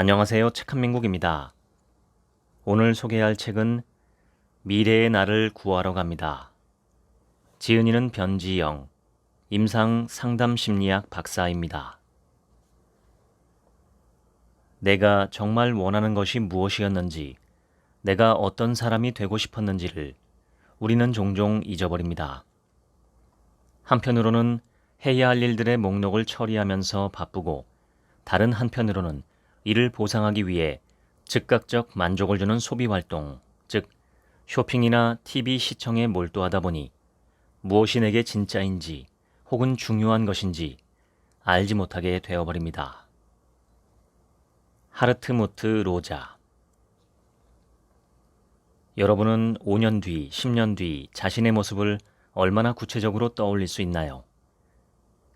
안녕하세요. 책한민국입니다. 오늘 소개할 책은 미래의 나를 구하러 갑니다. 지은이는 변지영, 임상 상담심리학 박사입니다. 내가 정말 원하는 것이 무엇이었는지, 내가 어떤 사람이 되고 싶었는지를 우리는 종종 잊어버립니다. 한편으로는 해야 할 일들의 목록을 처리하면서 바쁘고, 다른 한편으로는 이를 보상하기 위해 즉각적 만족을 주는 소비 활동, 즉 쇼핑이나 TV 시청에 몰두하다 보니 무엇이 내게 진짜인지 혹은 중요한 것인지 알지 못하게 되어버립니다. 하르트무트 로자. 여러분은 5년 뒤, 10년 뒤 자신의 모습을 얼마나 구체적으로 떠올릴 수 있나요?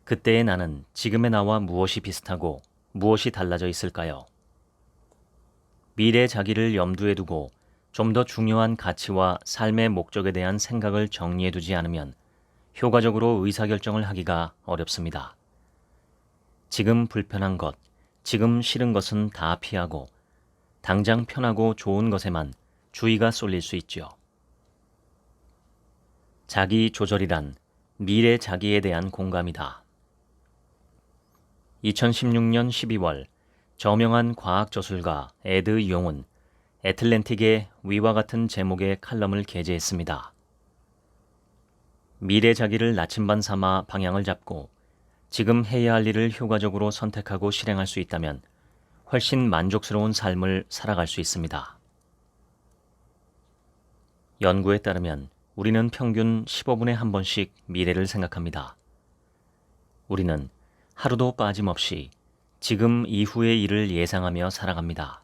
그때의 나는 지금의 나와 무엇이 비슷하고 무엇이 달라져 있을까요? 미래 자기를 염두에 두고 좀 더 중요한 가치와 삶의 목적에 대한 생각을 정리해 두지 않으면 효과적으로 의사결정을 하기가 어렵습니다. 지금 불편한 것, 지금 싫은 것은 다 피하고 당장 편하고 좋은 것에만 주의가 쏠릴 수 있죠. 자기 조절이란 미래 자기에 대한 공감이다. 2016년 12월 저명한 과학 저술가 에드 용은 애틀랜틱에 위와 같은 제목의 칼럼을 게재했습니다. 미래 자기를 나침반 삼아 방향을 잡고 지금 해야 할 일을 효과적으로 선택하고 실행할 수 있다면 훨씬 만족스러운 삶을 살아갈 수 있습니다. 연구에 따르면 우리는 평균 15분에 한 번씩 미래를 생각합니다. 우리는 하루도 빠짐없이 지금 이후의 일을 예상하며 살아갑니다.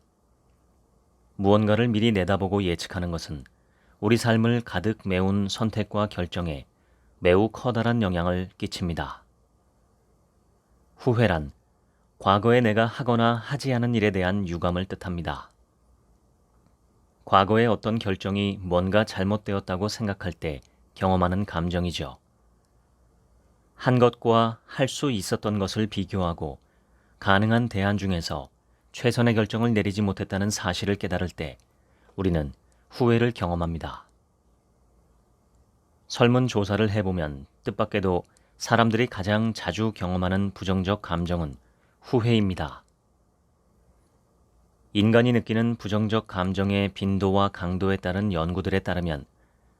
무언가를 미리 내다보고 예측하는 것은 우리 삶을 가득 메운 선택과 결정에 매우 커다란 영향을 끼칩니다. 후회란 과거에 내가 하거나 하지 않은 일에 대한 유감을 뜻합니다. 과거의 어떤 결정이 뭔가 잘못되었다고 생각할 때 경험하는 감정이죠. 한 것과 할 수 있었던 것을 비교하고 가능한 대안 중에서 최선의 결정을 내리지 못했다는 사실을 깨달을 때 우리는 후회를 경험합니다. 설문조사를 해보면 뜻밖에도 사람들이 가장 자주 경험하는 부정적 감정은 후회입니다. 인간이 느끼는 부정적 감정의 빈도와 강도에 따른 연구들에 따르면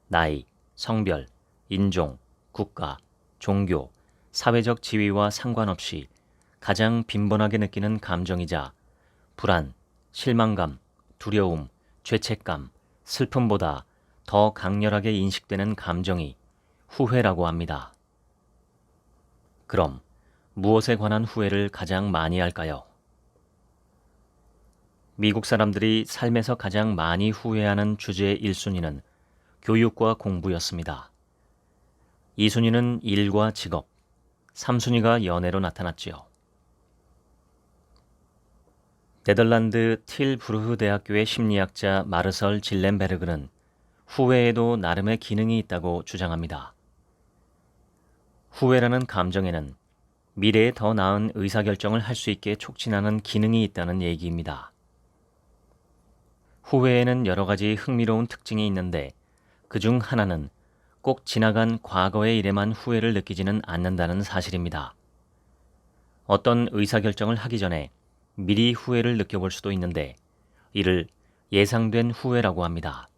나이, 성별, 인종, 국가, 종교, 사회적 지위와 상관없이 가장 빈번하게 느끼는 감정이자 불안, 실망감, 두려움, 죄책감, 슬픔보다 더 강렬하게 인식되는 감정이 후회라고 합니다. 그럼 무엇에 관한 후회를 가장 많이 할까요? 미국 사람들이 삶에서 가장 많이 후회하는 주제 1순위는 교육과 공부였습니다. 2순위는 일과 직업, 3순위가 연애로 나타났지요. 네덜란드 틸부르흐 대학교의 심리학자 마르설 질렌베르그는 후회에도 나름의 기능이 있다고 주장합니다. 후회라는 감정에는 미래에 더 나은 의사결정을 할 수 있게 촉진하는 기능이 있다는 얘기입니다. 후회에는 여러 가지 흥미로운 특징이 있는데 그중 하나는 꼭 지나간 과거의 일에만 후회를 느끼지는 않는다는 사실입니다. 어떤 의사결정을 하기 전에 미리 후회를 느껴볼 수도 있는데 이를 예상된 후회라고 합니다.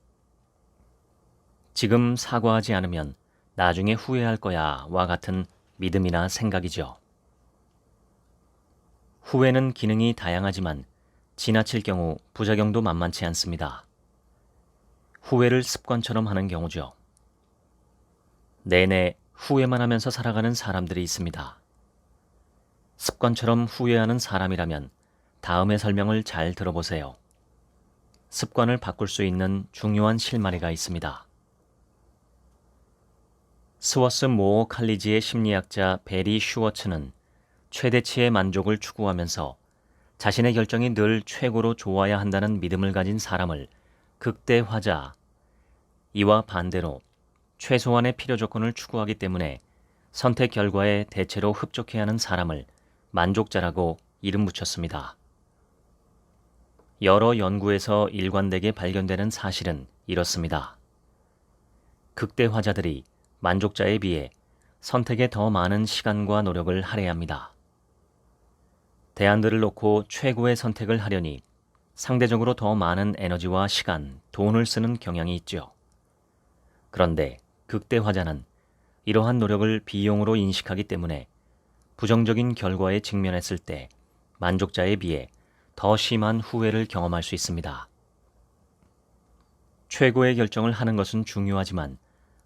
지금 사과하지 않으면 나중에 후회할 거야와 같은 믿음이나 생각이죠. 후회는 기능이 다양하지만 지나칠 경우 부작용도 만만치 않습니다. 후회를 습관처럼 하는 경우죠. 내내 후회만 하면서 살아가는 사람들이 있습니다. 습관처럼 후회하는 사람이라면 다음의 설명을 잘 들어보세요. 습관을 바꿀 수 있는 중요한 실마리가 있습니다. 스워스 모어 칼리지의 심리학자 베리 슈워츠는 최대치의 만족을 추구하면서 자신의 결정이 늘 최고로 좋아야 한다는 믿음을 가진 사람을 극대화자, 이와 반대로 최소한의 필요 조건을 추구하기 때문에 선택 결과에 대체로 흡족해하는 사람을 만족자라고 이름 붙였습니다. 여러 연구에서 일관되게 발견되는 사실은 이렇습니다. 극대화자들이 만족자에 비해 선택에 더 많은 시간과 노력을 할애합니다. 대안들을 놓고 최고의 선택을 하려니 상대적으로 더 많은 에너지와 시간, 돈을 쓰는 경향이 있죠. 그런데 극대화자는 이러한 노력을 비용으로 인식하기 때문에 부정적인 결과에 직면했을 때 만족자에 비해 더 심한 후회를 경험할 수 있습니다. 최고의 결정을 하는 것은 중요하지만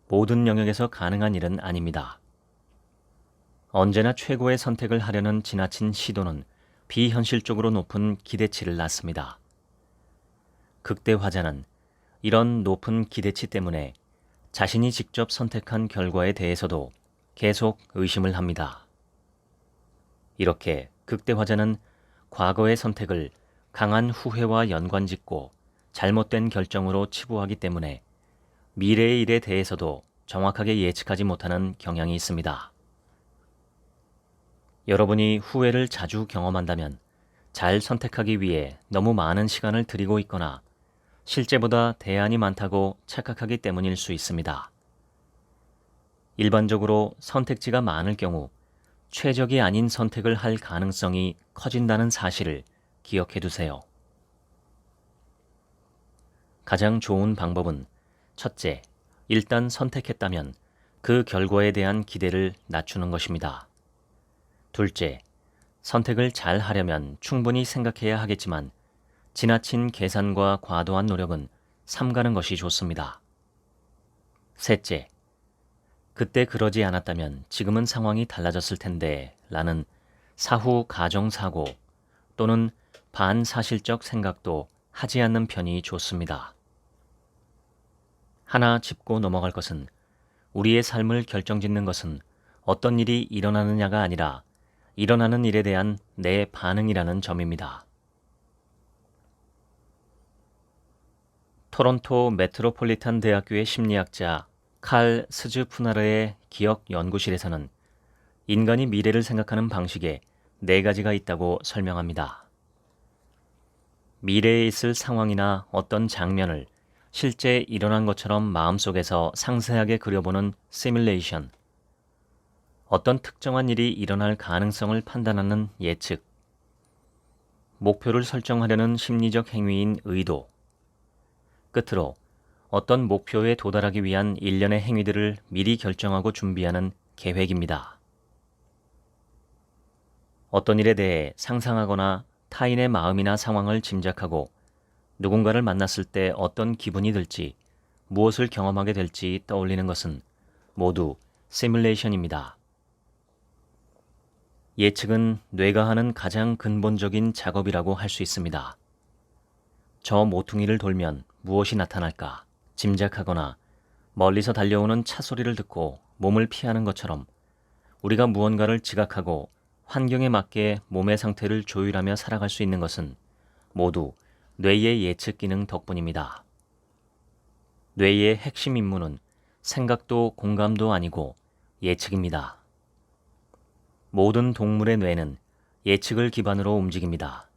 모든 영역에서 가능한 일은 아닙니다. 언제나 최고의 선택을 하려는 지나친 시도는 비현실적으로 높은 기대치를 낳습니다. 극대화자는 이런 높은 기대치 때문에 자신이 직접 선택한 결과에 대해서도 계속 의심을 합니다. 이렇게 극대화자는 과거의 선택을 강한 후회와 연관짓고 잘못된 결정으로 치부하기 때문에 미래의 일에 대해서도 정확하게 예측하지 못하는 경향이 있습니다. 여러분이 후회를 자주 경험한다면 잘 선택하기 위해 너무 많은 시간을 들이고 있거나 실제보다 대안이 많다고 착각하기 때문일 수 있습니다. 일반적으로 선택지가 많을 경우 최적이 아닌 선택을 할 가능성이 커진다는 사실을 기억해 두세요. 가장 좋은 방법은 첫째, 일단 선택했다면 그 결과에 대한 기대를 낮추는 것입니다. 둘째, 선택을 잘 하려면 충분히 생각해야 하겠지만 지나친 계산과 과도한 노력은 삼가는 것이 좋습니다. 셋째, 그때 그러지 않았다면 지금은 상황이 달라졌을 텐데 라는 사후 가정사고 또는 반사실적 생각도 하지 않는 편이 좋습니다. 하나 짚고 넘어갈 것은 우리의 삶을 결정짓는 것은 어떤 일이 일어나느냐가 아니라 일어나는 일에 대한 내 반응이라는 점입니다. 토론토 메트로폴리탄 대학교의 심리학자 칼 스즈푸나르의 기억 연구실에서는 인간이 미래를 생각하는 방식에 4가지가 있다고 설명합니다. 미래에 있을 상황이나 어떤 장면을 실제 일어난 것처럼 마음속에서 상세하게 그려보는 시뮬레이션, 어떤 특정한 일이 일어날 가능성을 판단하는 예측, 목표를 설정하려는 심리적 행위인 의도, 끝으로 어떤 목표에 도달하기 위한 일련의 행위들을 미리 결정하고 준비하는 계획입니다. 어떤 일에 대해 상상하거나 타인의 마음이나 상황을 짐작하고 누군가를 만났을 때 어떤 기분이 들지, 무엇을 경험하게 될지 떠올리는 것은 모두 시뮬레이션입니다. 예측은 뇌가 하는 가장 근본적인 작업이라고 할 수 있습니다. 저 모퉁이를 돌면 무엇이 나타날까 짐작하거나 멀리서 달려오는 차 소리를 듣고 몸을 피하는 것처럼 우리가 무언가를 지각하고 환경에 맞게 몸의 상태를 조율하며 살아갈 수 있는 것은 모두 뇌의 예측 기능 덕분입니다. 뇌의 핵심 임무는 생각도 공감도 아니고 예측입니다. 모든 동물의 뇌는 예측을 기반으로 움직입니다.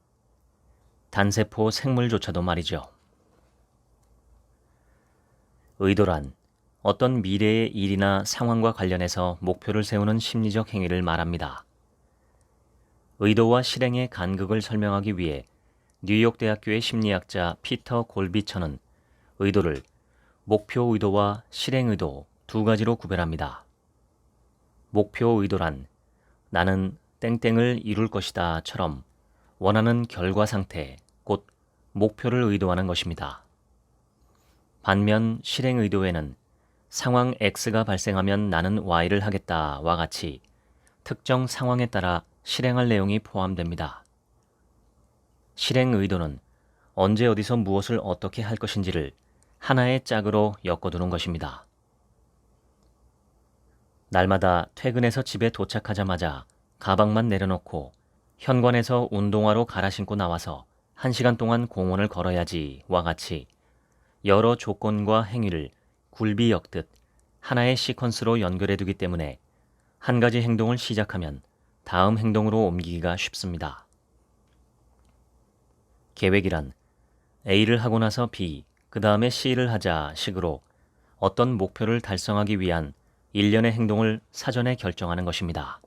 단세포 생물조차도 말이죠. 의도란 어떤 미래의 일이나 상황과 관련해서 목표를 세우는 심리적 행위를 말합니다. 의도와 실행의 간극을 설명하기 위해 뉴욕 대학교의 심리학자 피터 골비처는 의도를 목표 의도와 실행 의도 2가지로 구별합니다. 목표 의도란 나는 땡땡을 이룰 것이다처럼 원하는 결과 상태, 곧 목표를 의도하는 것입니다. 반면 실행 의도에는 상황 X가 발생하면 나는 Y를 하겠다와 같이 특정 상황에 따라 실행할 내용이 포함됩니다. 실행 의도는 언제 어디서 무엇을 어떻게 할 것인지를 하나의 짝으로 엮어두는 것입니다. 날마다 퇴근해서 집에 도착하자마자 가방만 내려놓고 현관에서 운동화로 갈아 신고 나와서 1시간 동안 공원을 걸어야지와 같이 여러 조건과 행위를 굴비 엮듯 하나의 시퀀스로 연결해두기 때문에 한 가지 행동을 시작하면 다음 행동으로 옮기기가 쉽습니다. 계획이란 A를 하고 나서 B, 그 다음에 C를 하자 식으로 어떤 목표를 달성하기 위한 일련의 행동을 사전에 결정하는 것입니다.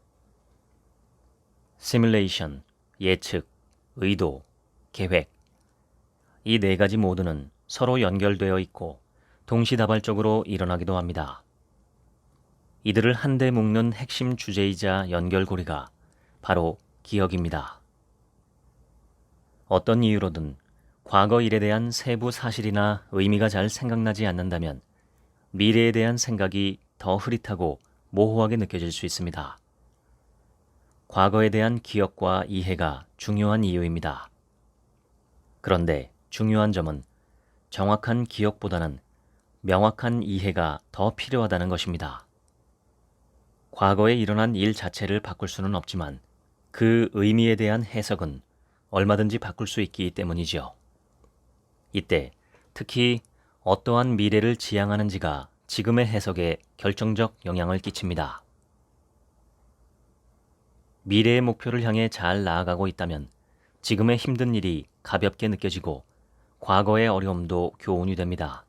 시뮬레이션, 예측, 의도, 계획. 이 네 가지 모두는 서로 연결되어 있고 동시다발적으로 일어나기도 합니다. 이들을 한데 묶는 핵심 주제이자 연결고리가 바로 기억입니다. 어떤 이유로든 과거 일에 대한 세부 사실이나 의미가 잘 생각나지 않는다면 미래에 대한 생각이 더 흐릿하고 모호하게 느껴질 수 있습니다. 과거에 대한 기억과 이해가 중요한 이유입니다. 그런데 중요한 점은 정확한 기억보다는 명확한 이해가 더 필요하다는 것입니다. 과거에 일어난 일 자체를 바꿀 수는 없지만 그 의미에 대한 해석은 얼마든지 바꿀 수 있기 때문이죠. 이때 특히 어떠한 미래를 지향하는지가 지금의 해석에 결정적 영향을 끼칩니다. 미래의 목표를 향해 잘 나아가고 있다면 지금의 힘든 일이 가볍게 느껴지고 과거의 어려움도 교훈이 됩니다.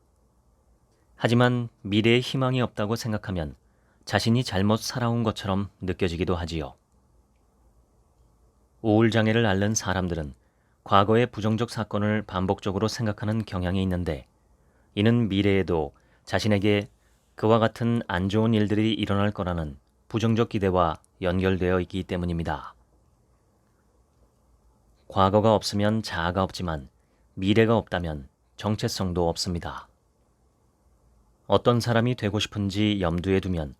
하지만 미래에 희망이 없다고 생각하면 자신이 잘못 살아온 것처럼 느껴지기도 하지요. 우울장애를 앓는 사람들은 과거의 부정적 사건을 반복적으로 생각하는 경향이 있는데 이는 미래에도 자신에게 그와 같은 안 좋은 일들이 일어날 거라는 부정적 기대와 연결되어 있기 때문입니다. 과거가 없으면 자아가 없지만 미래가 없다면 정체성도 없습니다. 어떤 사람이 되고 싶은지 염두에 두면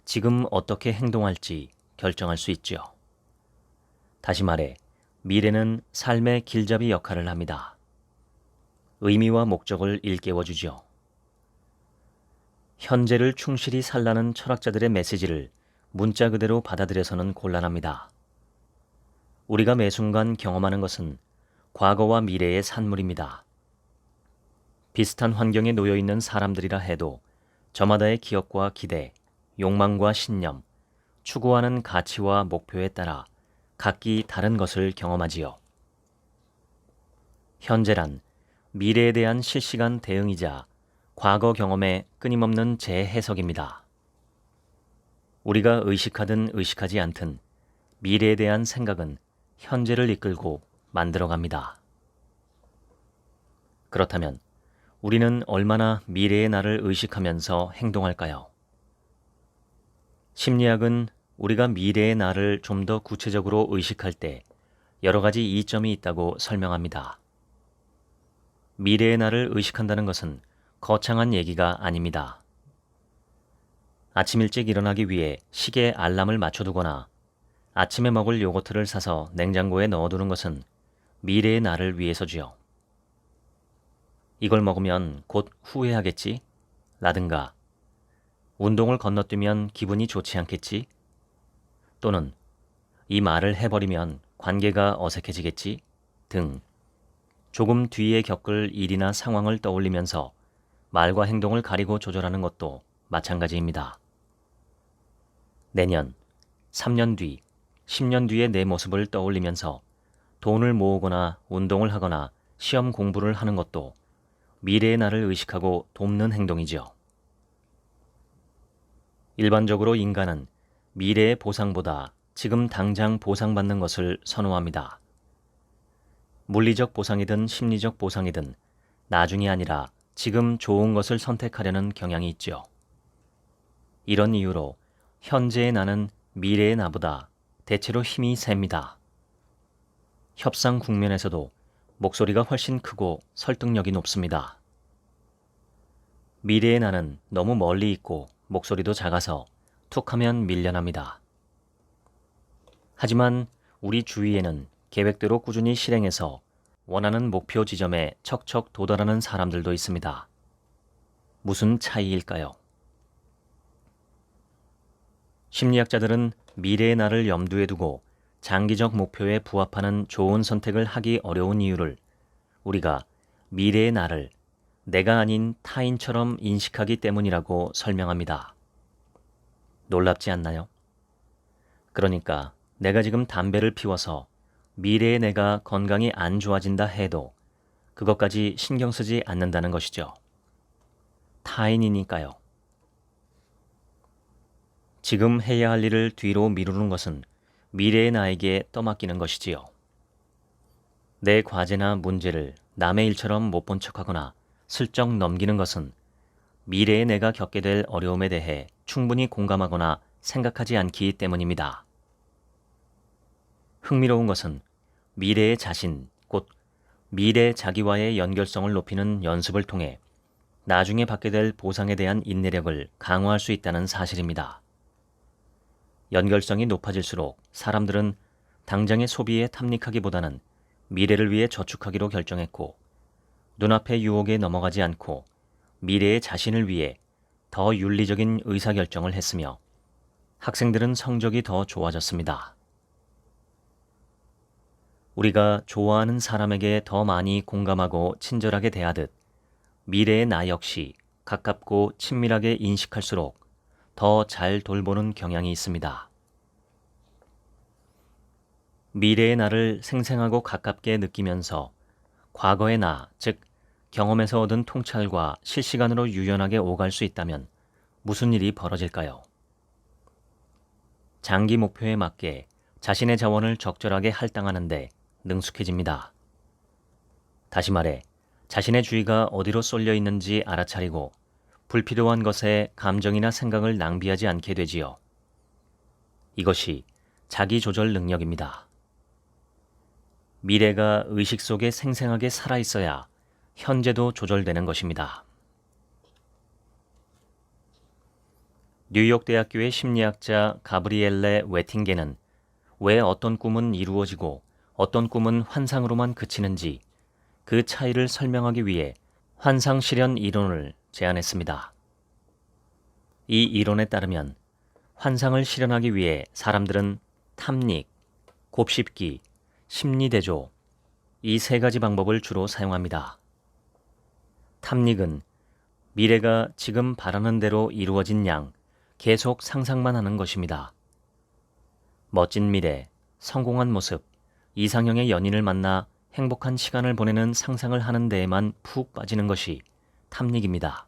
지금 어떻게 행동할지 결정할 수 있죠. 다시 말해 미래는 삶의 길잡이 역할을 합니다. 의미와 목적을 일깨워주죠. 현재를 충실히 살라는 철학자들의 메시지를 문자 그대로 받아들여서는 곤란합니다. 우리가 매 순간 경험하는 것은 과거와 미래의 산물입니다. 비슷한 환경에 놓여 있는 사람들이라 해도 저마다의 기억과 기대, 욕망과 신념, 추구하는 가치와 목표에 따라 각기 다른 것을 경험하지요. 현재란 미래에 대한 실시간 대응이자 과거 경험의 끊임없는 재해석입니다. 우리가 의식하든 의식하지 않든 미래에 대한 생각은 현재를 이끌고 만들어갑니다. 그렇다면 우리는 얼마나 미래의 나를 의식하면서 행동할까요? 심리학은 우리가 미래의 나를 좀 더 구체적으로 의식할 때 여러 가지 이점이 있다고 설명합니다. 미래의 나를 의식한다는 것은 거창한 얘기가 아닙니다. 아침 일찍 일어나기 위해 시계 알람을 맞춰두거나 아침에 먹을 요거트를 사서 냉장고에 넣어두는 것은 미래의 나를 위해서지요. 이걸 먹으면 곧 후회하겠지? 라든가 운동을 건너뛰면 기분이 좋지 않겠지? 또는 이 말을 해버리면 관계가 어색해지겠지? 등 조금 뒤에 겪을 일이나 상황을 떠올리면서 말과 행동을 가리고 조절하는 것도 마찬가지입니다. 내년, 3년 뒤, 10년 뒤의 내 모습을 떠올리면서 돈을 모으거나 운동을 하거나 시험 공부를 하는 것도 미래의 나를 의식하고 돕는 행동이죠. 일반적으로 인간은 미래의 보상보다 지금 당장 보상받는 것을 선호합니다. 물리적 보상이든 심리적 보상이든 나중이 아니라 지금 좋은 것을 선택하려는 경향이 있죠. 이런 이유로 현재의 나는 미래의 나보다 대체로 힘이 셉니다. 협상 국면에서도 목소리가 훨씬 크고 설득력이 높습니다. 미래의 나는 너무 멀리 있고 목소리도 작아서 툭하면 밀려납니다. 하지만 우리 주위에는 계획대로 꾸준히 실행해서 원하는 목표 지점에 척척 도달하는 사람들도 있습니다. 무슨 차이일까요? 심리학자들은 미래의 나를 염두에 두고 장기적 목표에 부합하는 좋은 선택을 하기 어려운 이유를 우리가 미래의 나를 내가 아닌 타인처럼 인식하기 때문이라고 설명합니다. 놀랍지 않나요? 그러니까 내가 지금 담배를 피워서 미래의 내가 건강이 안 좋아진다 해도 그것까지 신경 쓰지 않는다는 것이죠. 타인이니까요. 지금 해야 할 일을 뒤로 미루는 것은 미래의 나에게 떠맡기는 것이지요. 내 과제나 문제를 남의 일처럼 못 본 척하거나 슬쩍 넘기는 것은 미래의 내가 겪게 될 어려움에 대해 충분히 공감하거나 생각하지 않기 때문입니다. 흥미로운 것은 미래의 자신, 곧 미래 자기와의 연결성을 높이는 연습을 통해 나중에 받게 될 보상에 대한 인내력을 강화할 수 있다는 사실입니다. 연결성이 높아질수록 사람들은 당장의 소비에 탐닉하기보다는 미래를 위해 저축하기로 결정했고, 눈앞의 유혹에 넘어가지 않고 미래의 자신을 위해 더 윤리적인 의사결정을 했으며, 학생들은 성적이 더 좋아졌습니다. 우리가 좋아하는 사람에게 더 많이 공감하고 친절하게 대하듯 미래의 나 역시 가깝고 친밀하게 인식할수록 더 잘 돌보는 경향이 있습니다. 미래의 나를 생생하고 가깝게 느끼면서 과거의 나, 즉 경험에서 얻은 통찰과 실시간으로 유연하게 오갈 수 있다면 무슨 일이 벌어질까요? 장기 목표에 맞게 자신의 자원을 적절하게 할당하는데 능숙해집니다. 다시 말해, 자신의 주의가 어디로 쏠려 있는지 알아차리고 불필요한 것에 감정이나 생각을 낭비하지 않게 되지요. 이것이 자기 조절 능력입니다. 미래가 의식 속에 생생하게 살아있어야 현재도 조절되는 것입니다. 뉴욕 대학교의 심리학자 가브리엘레 웨팅게는 왜 어떤 꿈은 이루어지고 어떤 꿈은 환상으로만 그치는지 그 차이를 설명하기 위해 환상 실현 이론을 제안했습니다. 이 이론에 따르면 환상을 실현하기 위해 사람들은 탐닉, 곱씹기, 심리대조, 이 세 가지 방법을 주로 사용합니다. 탐닉은 미래가 지금 바라는 대로 이루어진 양 계속 상상만 하는 것입니다. 멋진 미래, 성공한 모습, 이상형의 연인을 만나 행복한 시간을 보내는 상상을 하는 데에만 푹 빠지는 것이 탐닉입니다.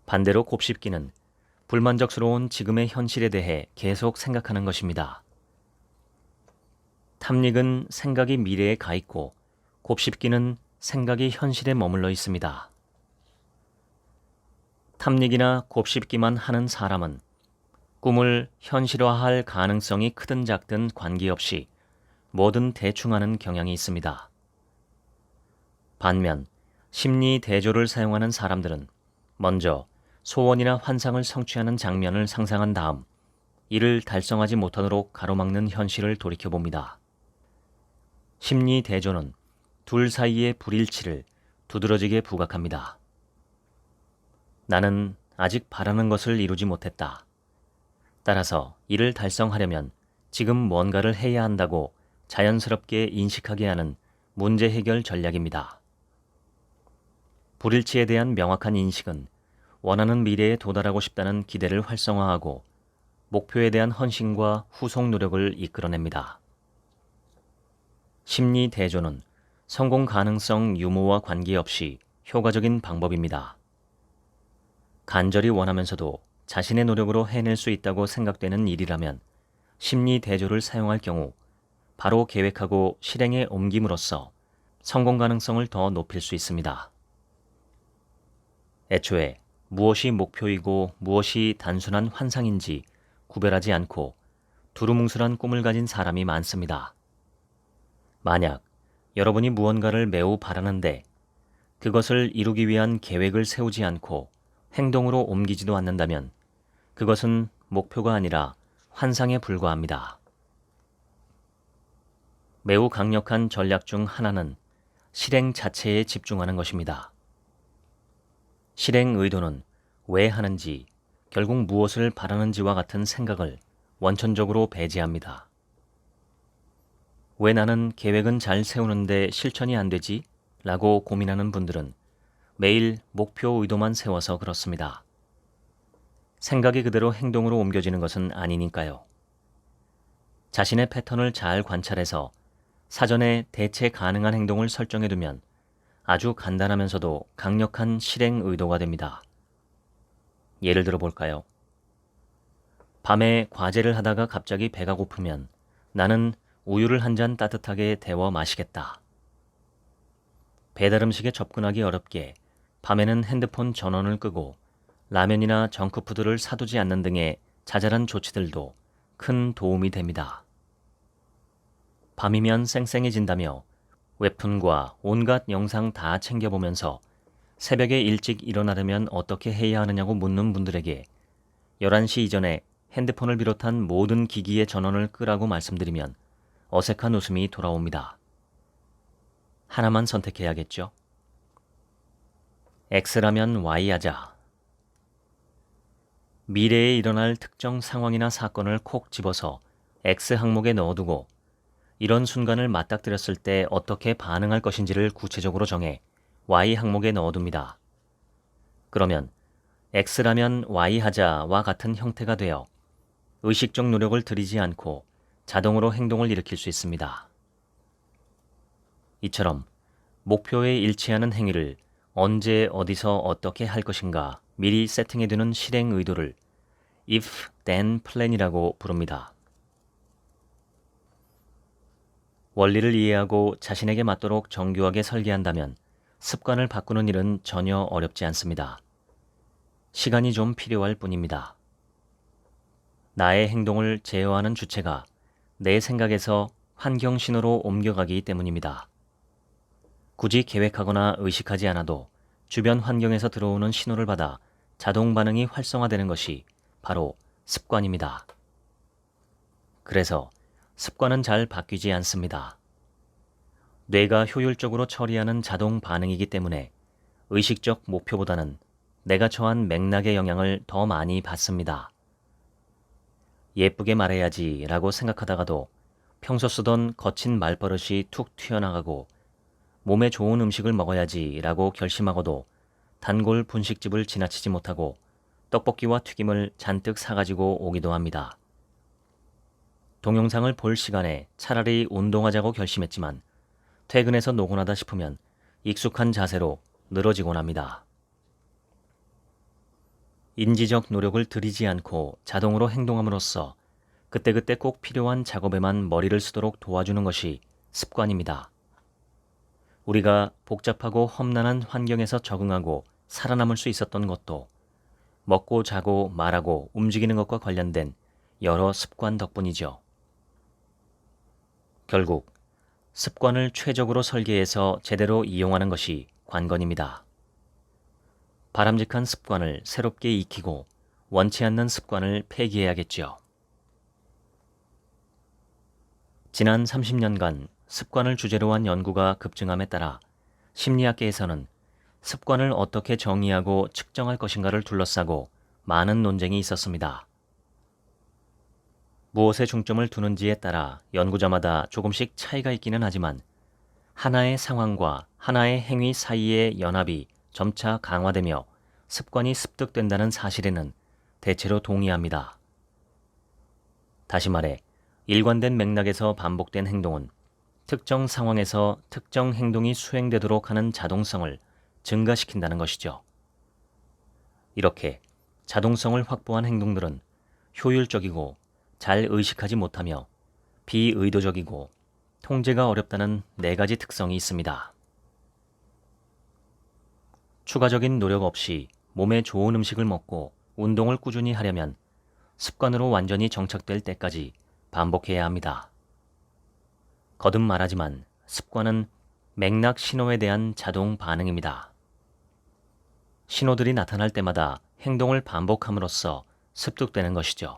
반대로 곱씹기는 불만족스러운 지금의 현실에 대해 계속 생각하는 것입니다. 탐닉은 생각이 미래에 가 있고 곱씹기는 생각이 현실에 머물러 있습니다. 탐닉이나 곱씹기만 하는 사람은 꿈을 현실화할 가능성이 크든 작든 관계없이 뭐든 대충 하는 경향이 있습니다. 반면 심리 대조를 사용하는 사람들은 먼저 소원이나 환상을 성취하는 장면을 상상한 다음 이를 달성하지 못하도록 가로막는 현실을 돌이켜봅니다. 심리 대조는 둘 사이의 불일치를 두드러지게 부각합니다. 나는 아직 바라는 것을 이루지 못했다. 따라서 이를 달성하려면 지금 뭔가를 해야 한다고 자연스럽게 인식하게 하는 문제 해결 전략입니다. 불일치에 대한 명확한 인식은 원하는 미래에 도달하고 싶다는 기대를 활성화하고 목표에 대한 헌신과 후속 노력을 이끌어냅니다. 심리 대조는 성공 가능성 유무와 관계없이 효과적인 방법입니다. 간절히 원하면서도 자신의 노력으로 해낼 수 있다고 생각되는 일이라면 심리 대조를 사용할 경우 바로 계획하고 실행에 옮김으로써 성공 가능성을 더 높일 수 있습니다. 애초에 무엇이 목표이고 무엇이 단순한 환상인지 구별하지 않고 두루뭉술한 꿈을 가진 사람이 많습니다. 만약 여러분이 무언가를 매우 바라는데 그것을 이루기 위한 계획을 세우지 않고 행동으로 옮기지도 않는다면 그것은 목표가 아니라 환상에 불과합니다. 매우 강력한 전략 중 하나는 실행 자체에 집중하는 것입니다. 실행 의도는 왜 하는지, 결국 무엇을 바라는지와 같은 생각을 원천적으로 배제합니다. 왜 나는 계획은 잘 세우는데 실천이 안 되지? 라고 고민하는 분들은 매일 목표 의도만 세워서 그렇습니다. 생각이 그대로 행동으로 옮겨지는 것은 아니니까요. 자신의 패턴을 잘 관찰해서 사전에 대체 가능한 행동을 설정해두면 아주 간단하면서도 강력한 실행 의도가 됩니다. 예를 들어 볼까요? 밤에 과제를 하다가 갑자기 배가 고프면 나는 우유를 한 잔 따뜻하게 데워 마시겠다. 배달 음식에 접근하기 어렵게 밤에는 핸드폰 전원을 끄고 라면이나 정크푸드를 사두지 않는 등의 자잘한 조치들도 큰 도움이 됩니다. 밤이면 쌩쌩해진다며 웹툰과 온갖 영상 다 챙겨보면서 새벽에 일찍 일어나려면 어떻게 해야 하느냐고 묻는 분들에게 11시 이전에 핸드폰을 비롯한 모든 기기의 전원을 끄라고 말씀드리면 어색한 웃음이 돌아옵니다. 하나만 선택해야겠죠? X라면 Y 하자. 미래에 일어날 특정 상황이나 사건을 콕 집어서 X 항목에 넣어두고 이런 순간을 맞닥뜨렸을 때 어떻게 반응할 것인지를 구체적으로 정해 Y 항목에 넣어둡니다. 그러면 X라면 Y 하자와 같은 형태가 되어 의식적 노력을 들이지 않고 자동으로 행동을 일으킬 수 있습니다. 이처럼 목표에 일치하는 행위를 언제 어디서 어떻게 할 것인가 미리 세팅해두는 실행 의도를 if then plan이라고 부릅니다. 원리를 이해하고 자신에게 맞도록 정교하게 설계한다면 습관을 바꾸는 일은 전혀 어렵지 않습니다. 시간이 좀 필요할 뿐입니다. 나의 행동을 제어하는 주체가 내 생각에서 환경 신호로 옮겨가기 때문입니다. 굳이 계획하거나 의식하지 않아도 주변 환경에서 들어오는 신호를 받아 자동 반응이 활성화되는 것이 바로 습관입니다. 그래서 습관은 잘 바뀌지 않습니다. 뇌가 효율적으로 처리하는 자동 반응이기 때문에 의식적 목표보다는 내가 처한 맥락의 영향을 더 많이 받습니다. 예쁘게 말해야지 라고 생각하다가도 평소 쓰던 거친 말버릇이 툭 튀어나가고 몸에 좋은 음식을 먹어야지 라고 결심하고도 단골 분식집을 지나치지 못하고 떡볶이와 튀김을 잔뜩 사가지고 오기도 합니다. 동영상을 볼 시간에 차라리 운동하자고 결심했지만 퇴근해서 노곤하다 싶으면 익숙한 자세로 늘어지곤 합니다. 인지적 노력을 들이지 않고 자동으로 행동함으로써 그때그때 꼭 필요한 작업에만 머리를 쓰도록 도와주는 것이 습관입니다. 우리가 복잡하고 험난한 환경에서 적응하고 살아남을 수 있었던 것도 먹고 자고 말하고 움직이는 것과 관련된 여러 습관 덕분이죠. 결국 습관을 최적으로 설계해서 제대로 이용하는 것이 관건입니다. 바람직한 습관을 새롭게 익히고 원치 않는 습관을 폐기해야겠죠. 지난 30년간 습관을 주제로 한 연구가 급증함에 따라 심리학계에서는 습관을 어떻게 정의하고 측정할 것인가를 둘러싸고 많은 논쟁이 있었습니다. 무엇에 중점을 두는지에 따라 연구자마다 조금씩 차이가 있기는 하지만 하나의 상황과 하나의 행위 사이의 연합이 점차 강화되며 습관이 습득된다는 사실에는 대체로 동의합니다. 다시 말해 일관된 맥락에서 반복된 행동은 특정 상황에서 특정 행동이 수행되도록 하는 자동성을 증가시킨다는 것이죠. 이렇게 자동성을 확보한 행동들은 효율적이고 잘 의식하지 못하며 비의도적이고 통제가 어렵다는 4가지 특성이 있습니다. 추가적인 노력 없이 몸에 좋은 음식을 먹고 운동을 꾸준히 하려면 습관으로 완전히 정착될 때까지 반복해야 합니다. 거듭 말하지만 습관은 맥락 신호에 대한 자동 반응입니다. 신호들이 나타날 때마다 행동을 반복함으로써 습득되는 것이죠.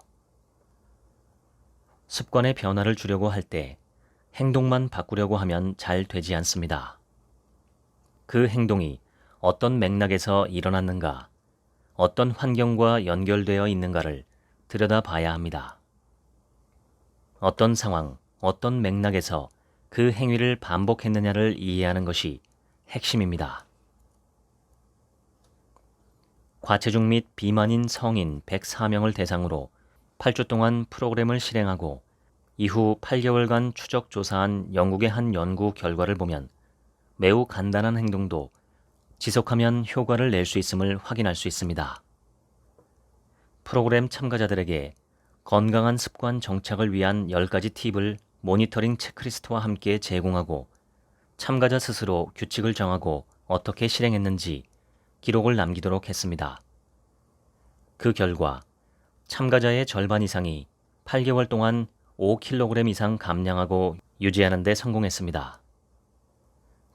습관의 변화를 주려고 할 때 행동만 바꾸려고 하면 잘 되지 않습니다. 그 행동이 어떤 맥락에서 일어났는가, 어떤 환경과 연결되어 있는가를 들여다봐야 합니다. 어떤 상황, 어떤 맥락에서 그 행위를 반복했느냐를 이해하는 것이 핵심입니다. 과체중 및 비만인 성인 104명을 대상으로 8주 동안 프로그램을 실행하고 이후 8개월간 추적 조사한 영국의 한 연구 결과를 보면 매우 간단한 행동도 지속하면 효과를 낼 수 있음을 확인할 수 있습니다. 프로그램 참가자들에게 건강한 습관 정착을 위한 10가지 팁을 모니터링 체크리스트와 함께 제공하고 참가자 스스로 규칙을 정하고 어떻게 실행했는지 기록을 남기도록 했습니다. 그 결과 참가자의 절반 이상이 8개월 동안 5kg 이상 감량하고 유지하는 데 성공했습니다.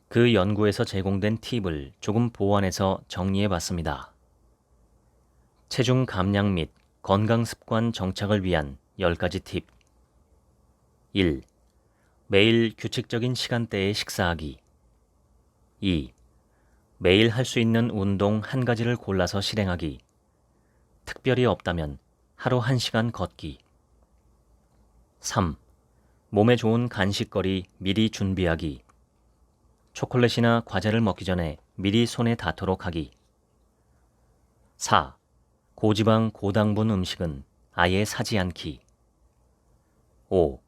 그 연구에서 제공된 팁을 조금 보완해서 정리해 봤습니다. 체중 감량 및 건강 습관 정착을 위한 10가지 팁. 1. 매일 규칙적인 시간대에 식사하기. 2. 매일 할 수 있는 운동 한 가지를 골라서 실행하기. 특별히 없다면 하루 1시간 걷기. 3. 몸에 좋은 간식거리 미리 준비하기. 초콜릿이나 과자를 먹기 전에 미리 손에 닿도록 하기. 4. 고지방 고당분 음식은 아예 사지 않기. 5.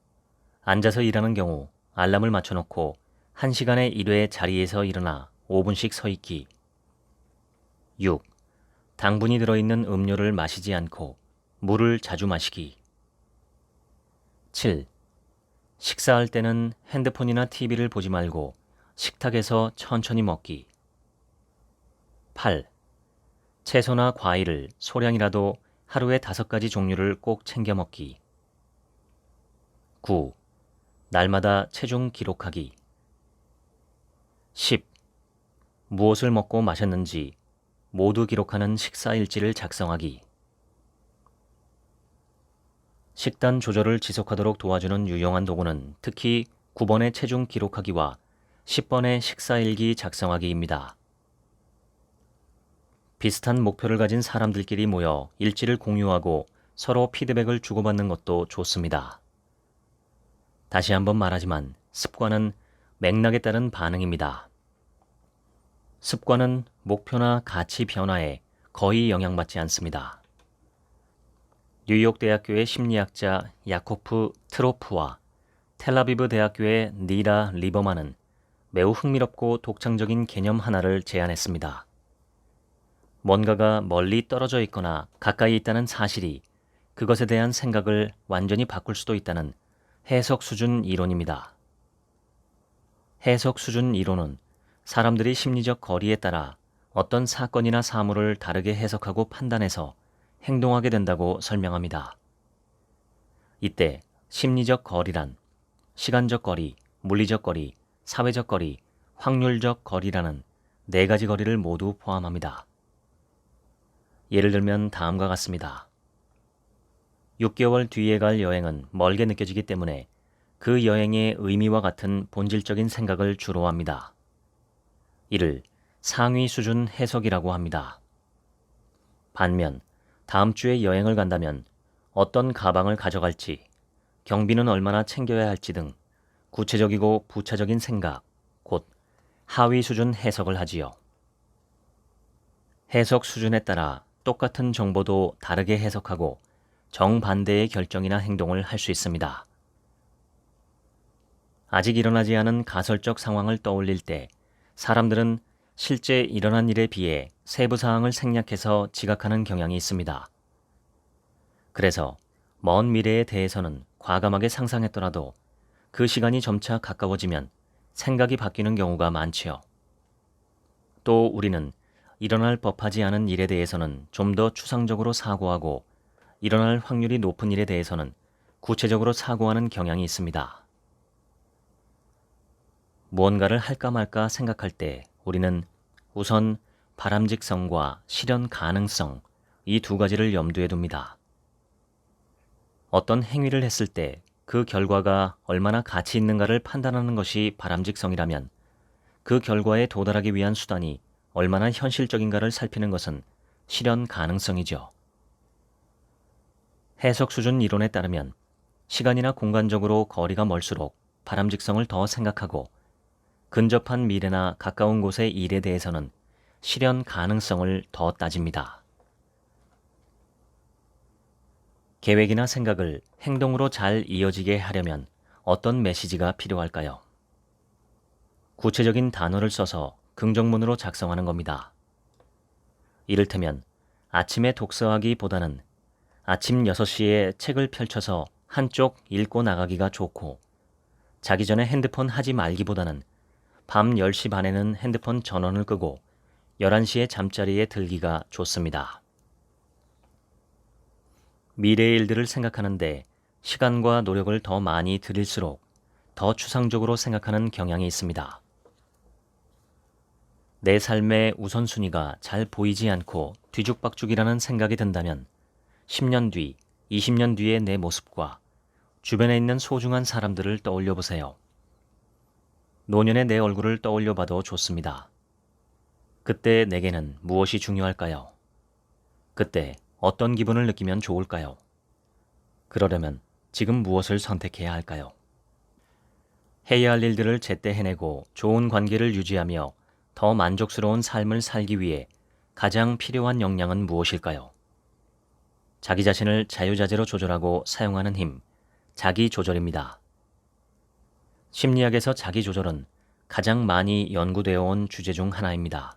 앉아서 일하는 경우 알람을 맞춰놓고 1시간에 1회 자리에서 일어나 5분씩 서 있기. 6. 당분이 들어있는 음료를 마시지 않고 물을 자주 마시기. 7. 식사할 때는 핸드폰이나 TV를 보지 말고 식탁에서 천천히 먹기. 8. 채소나 과일을 소량이라도 하루에 5가지 종류를 꼭 챙겨 먹기. 9. 날마다 체중 기록하기. 10. 무엇을 먹고 마셨는지 모두 기록하는 식사 일지를 작성하기. 식단 조절을 지속하도록 도와주는 유용한 도구는 특히 9번의 체중 기록하기와 10번의 식사일기 작성하기입니다. 비슷한 목표를 가진 사람들끼리 모여 일지를 공유하고 서로 피드백을 주고받는 것도 좋습니다. 다시 한번 말하지만 습관은 맥락에 따른 반응입니다. 습관은 목표나 가치 변화에 거의 영향받지 않습니다. 뉴욕 대학교의 심리학자 야코프 트로프와 텔아비브 대학교의 니라 리버만은 매우 흥미롭고 독창적인 개념 하나를 제안했습니다. 뭔가가 멀리 떨어져 있거나 가까이 있다는 사실이 그것에 대한 생각을 완전히 바꿀 수도 있다는 해석 수준 이론입니다. 해석 수준 이론은 사람들이 심리적 거리에 따라 어떤 사건이나 사물을 다르게 해석하고 판단해서 행동하게 된다고 설명합니다. 이때 심리적 거리란 시간적 거리, 물리적 거리, 사회적 거리, 확률적 거리라는 4가지 거리를 모두 포함합니다. 예를 들면 다음과 같습니다. 6개월 뒤에 갈 여행은 멀게 느껴지기 때문에 그 여행의 의미와 같은 본질적인 생각을 주로 합니다. 이를 상위 수준 해석이라고 합니다. 반면 다음 주에 여행을 간다면 어떤 가방을 가져갈지, 경비는 얼마나 챙겨야 할지 등 구체적이고 부차적인 생각, 곧 하위 수준 해석을 하지요. 해석 수준에 따라 똑같은 정보도 다르게 해석하고 정반대의 결정이나 행동을 할 수 있습니다. 아직 일어나지 않은 가설적 상황을 떠올릴 때 사람들은 실제 일어난 일에 비해 세부 사항을 생략해서 지각하는 경향이 있습니다. 그래서 먼 미래에 대해서는 과감하게 상상했더라도 그 시간이 점차 가까워지면 생각이 바뀌는 경우가 많지요. 또 우리는 일어날 법하지 않은 일에 대해서는 좀 더 추상적으로 사고하고 일어날 확률이 높은 일에 대해서는 구체적으로 사고하는 경향이 있습니다. 무언가를 할까 말까 생각할 때 우리는 우선 바람직성과 실현 가능성, 이 2가지를 염두에 둡니다. 어떤 행위를 했을 때 그 결과가 얼마나 가치 있는가를 판단하는 것이 바람직성이라면 그 결과에 도달하기 위한 수단이 얼마나 현실적인가를 살피는 것은 실현 가능성이죠. 해석 수준 이론에 따르면 시간이나 공간적으로 거리가 멀수록 바람직성을 더 생각하고 근접한 미래나 가까운 곳의 일에 대해서는 실현 가능성을 더 따집니다. 계획이나 생각을 행동으로 잘 이어지게 하려면 어떤 메시지가 필요할까요? 구체적인 단어를 써서 긍정문으로 작성하는 겁니다. 이를테면 아침에 독서하기보다는 아침 6시에 책을 펼쳐서 한쪽 읽고 나가기가 좋고, 자기 전에 핸드폰 하지 말기보다는 밤 10시 반에는 핸드폰 전원을 끄고 11시에 잠자리에 들기가 좋습니다. 미래의 일들을 생각하는데 시간과 노력을 더 많이 들일수록 더 추상적으로 생각하는 경향이 있습니다. 내 삶의 우선순위가 잘 보이지 않고 뒤죽박죽이라는 생각이 든다면 10년 뒤, 20년 뒤의 내 모습과 주변에 있는 소중한 사람들을 떠올려 보세요. 노년의 내 얼굴을 떠올려 봐도 좋습니다. 그때 내게는 무엇이 중요할까요? 그때 어떤 기분을 느끼면 좋을까요? 그러려면 지금 무엇을 선택해야 할까요? 해야 할 일들을 제때 해내고 좋은 관계를 유지하며 더 만족스러운 삶을 살기 위해 가장 필요한 역량은 무엇일까요? 자기 자신을 자유자재로 조절하고 사용하는 힘, 자기 조절입니다. 심리학에서 자기 조절은 가장 많이 연구되어 온 주제 중 하나입니다.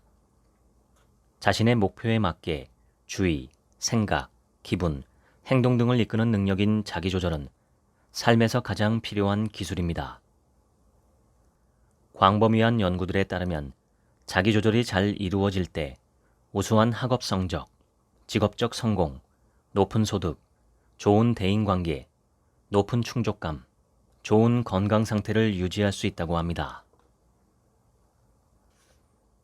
자신의 목표에 맞게 주의, 생각, 기분, 행동 등을 이끄는 능력인 자기 조절은 삶에서 가장 필요한 기술입니다. 광범위한 연구들에 따르면 자기 조절이 잘 이루어질 때 우수한 학업 성적, 직업적 성공, 높은 소득, 좋은 대인관계, 높은 충족감, 좋은 건강 상태를 유지할 수 있다고 합니다.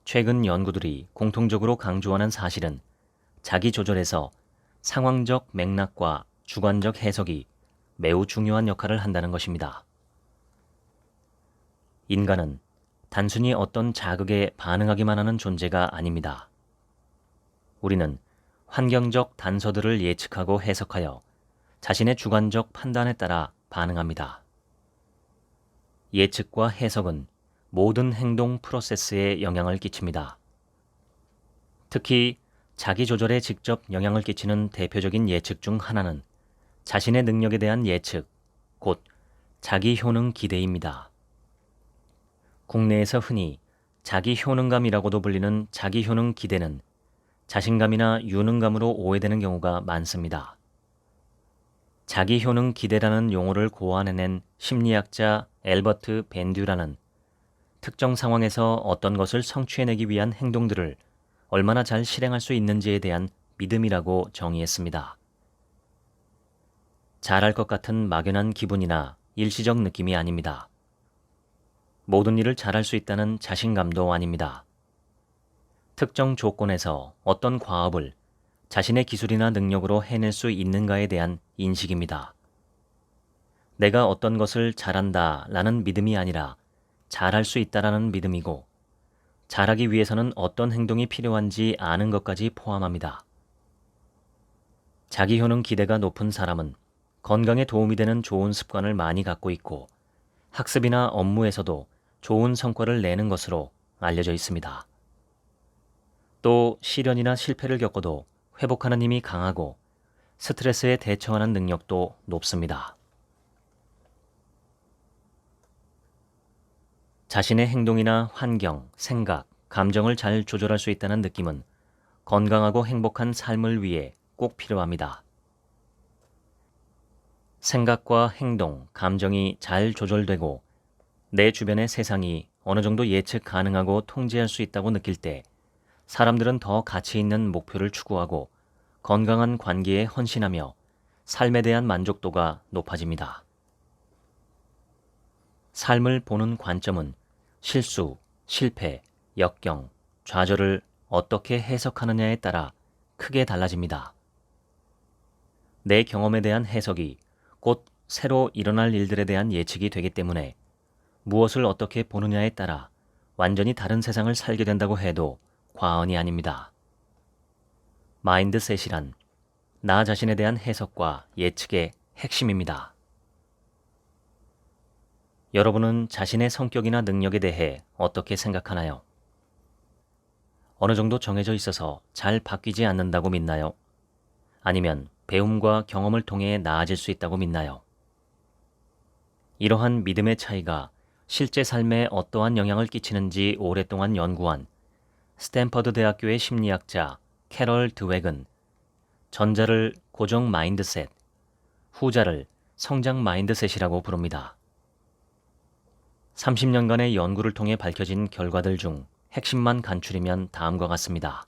최근 연구들이 공통적으로 강조하는 사실은 자기 조절에서 상황적 맥락과 주관적 해석이 매우 중요한 역할을 한다는 것입니다. 인간은 단순히 어떤 자극에 반응하기만 하는 존재가 아닙니다. 우리는 환경적 단서들을 예측하고 해석하여 자신의 주관적 판단에 따라 반응합니다. 예측과 해석은 모든 행동 프로세스에 영향을 끼칩니다. 특히 자기 조절에 직접 영향을 끼치는 대표적인 예측 중 하나는 자신의 능력에 대한 예측, 곧 자기 효능 기대입니다. 국내에서 흔히 자기 효능감이라고도 불리는 자기 효능 기대는 자신감이나 유능감으로 오해되는 경우가 많습니다. 자기 효능 기대라는 용어를 고안해낸 심리학자 앨버트 밴듀라는 특정 상황에서 어떤 것을 성취해내기 위한 행동들을 얼마나 잘 실행할 수 있는지에 대한 믿음이라고 정의했습니다. 잘할 것 같은 막연한 기분이나 일시적 느낌이 아닙니다. 모든 일을 잘할 수 있다는 자신감도 아닙니다. 특정 조건에서 어떤 과업을 자신의 기술이나 능력으로 해낼 수 있는가에 대한 인식입니다. 내가 어떤 것을 잘한다 라는 믿음이 아니라 잘할 수 있다라는 믿음이고, 잘하기 위해서는 어떤 행동이 필요한지 아는 것까지 포함합니다. 자기 효능 기대가 높은 사람은 건강에 도움이 되는 좋은 습관을 많이 갖고 있고, 학습이나 업무에서도 좋은 성과를 내는 것으로 알려져 있습니다. 또 시련이나 실패를 겪어도 회복하는 힘이 강하고 스트레스에 대처하는 능력도 높습니다. 자신의 행동이나 환경, 생각, 감정을 잘 조절할 수 있다는 느낌은 건강하고 행복한 삶을 위해 꼭 필요합니다. 생각과 행동, 감정이 잘 조절되고 내 주변의 세상이 어느 정도 예측 가능하고 통제할 수 있다고 느낄 때 사람들은 더 가치 있는 목표를 추구하고 건강한 관계에 헌신하며 삶에 대한 만족도가 높아집니다. 삶을 보는 관점은 실수, 실패, 역경, 좌절을 어떻게 해석하느냐에 따라 크게 달라집니다. 내 경험에 대한 해석이 곧 새로 일어날 일들에 대한 예측이 되기 때문에 무엇을 어떻게 보느냐에 따라 완전히 다른 세상을 살게 된다고 해도 과언이 아닙니다. 마인드셋이란 나 자신에 대한 해석과 예측의 핵심입니다. 여러분은 자신의 성격이나 능력에 대해 어떻게 생각하나요? 어느 정도 정해져 있어서 잘 바뀌지 않는다고 믿나요? 아니면 배움과 경험을 통해 나아질 수 있다고 믿나요? 이러한 믿음의 차이가 실제 삶에 어떠한 영향을 끼치는지 오랫동안 연구한 스탠퍼드 대학교의 심리학자 캐럴 드웩은 전자를 고정 마인드셋, 후자를 성장 마인드셋이라고 부릅니다. 30년간의 연구를 통해 밝혀진 결과들 중 핵심만 간추리면 다음과 같습니다.